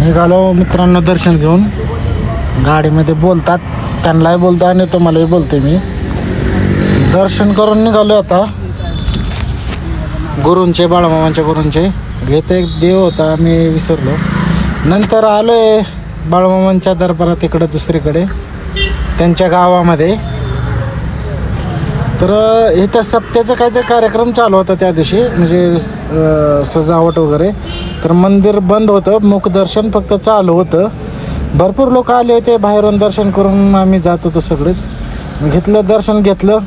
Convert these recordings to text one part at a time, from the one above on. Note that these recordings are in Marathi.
निघालो मित्रांनो दर्शन घेऊन. गाडीमध्ये बोलतात, त्यांनाही बोलतो आणि तुम्हालाही बोलतोय मी. दर्शन करून निघालो आता गुरूंचे, बाळूमामांच्या गुरूंचे. इथे एक देव होता, मी विसरलो. नंतर आलो आहे बाळूमामांच्या दरबारात इकडं दुसरीकडे त्यांच्या गावामध्ये. तर इथं सप्त्याचा काहीतरी कार्यक्रम चालू होता त्या दिवशी, म्हणजे सजावट वगैरे. तर मंदिर बंद होतं, मुखदर्शन फक्त चालू होतं. भरपूर लोक आले होते बाहेरून. दर्शन करून आम्ही जात होतो सगळेच. घेतलं दर्शन घेतलं,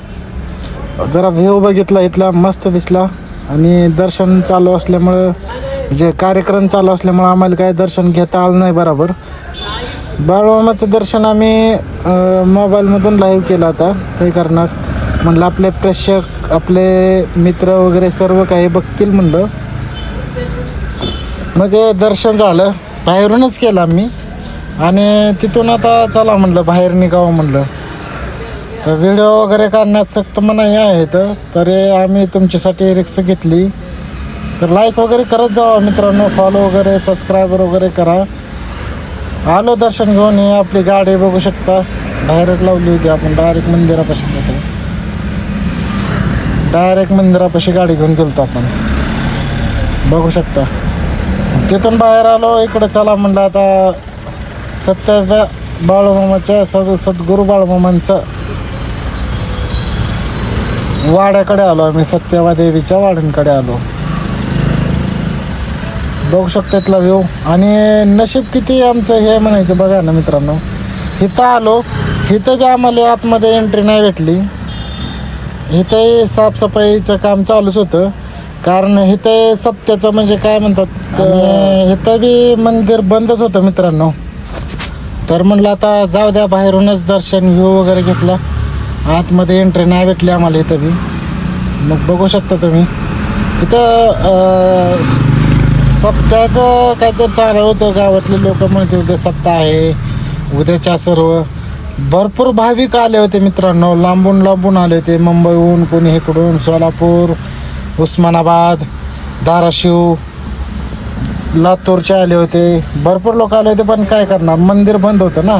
जरा व्ह्यू बघितला इथला, मस्त दिसला. आणि दर्शन चालू असल्यामुळं, म्हणजे कार्यक्रम चालू असल्यामुळं आम्हाला काय दर्शन घेता आलं नाही बरोबर. बाळूमामाचं दर्शन आम्ही मोबाईलमधून लाईव्ह केलं. आता काही करणार म्हणलं, आपले प्रेक्षक, आपले मित्र वगैरे सर्व काही बघतील म्हणलं. मग दर्शन झालं, बाहेरूनच केलं आम्ही. आणि तिथून आता चला म्हणलं बाहेर निघावं म्हणलं. तर व्हिडिओ वगैरे काढण्यात सक्त मनाई आहे. तरी आम्ही तुमच्यासाठी रिक्स घेतली. तर लाईक वगैरे करत जावा मित्रांनो, फॉलो वगैरे, सबस्क्रायबर वगैरे करा. आलो दर्शन घेऊन. ही आपली गाडी बघू शकता, बाहेरच लावली होती. आपण डायरेक्ट मंदिरापाशी गेलो, डायरेक्ट मंदिरापाशी गाडी घेऊन गेलो आपण, बघू शकता. तिथून बाहेर आलो इकडे. चला म्हणलं आता सत्य बाळूमामाच्या सद्गुरू बाळूमामांचं वाड्याकडे आलो आम्ही. सत्यवादेवीच्या वाड्यांकडे आलो. बघू शकता इथला व्ह्यू. आणि नशीब किती आमचं हे म्हणायचं बघा ना मित्रांनो. इथं आलो, इथं बी आम्हाला आतमध्ये एंट्री नाही भेटली. इथंही साफसफाईचं काम चालूच होतं, कारण इथं सप्त्याचं म्हणजे काय म्हणतात, इथं बी मंदिर बंदच होतं मित्रांनो. तर म्हणलं आता जाऊ द्या, बाहेरूनच दर्शन व्ह्यू वगैरे घेतला. आतमध्ये एंट्री नाही भेटली आम्हाला इथं बी. मग बघू शकता तुम्ही इथं सप्त्याचं काहीतरी चालू होतं. गावातले लोक म्हणते उद्या सप्ताह आहे, उद्याच्या सर्व भरपूर भाविक आले होते मित्रांनो. लांबून लांबून आले होते, मुंबईहून, कोणी इकडून, सोलापूर, उस्मानाबाद, धाराशिव, लातूरचे आले होते. भरपूर लोक आले होते, पण काय करणार, मंदिर बंद होतं ना.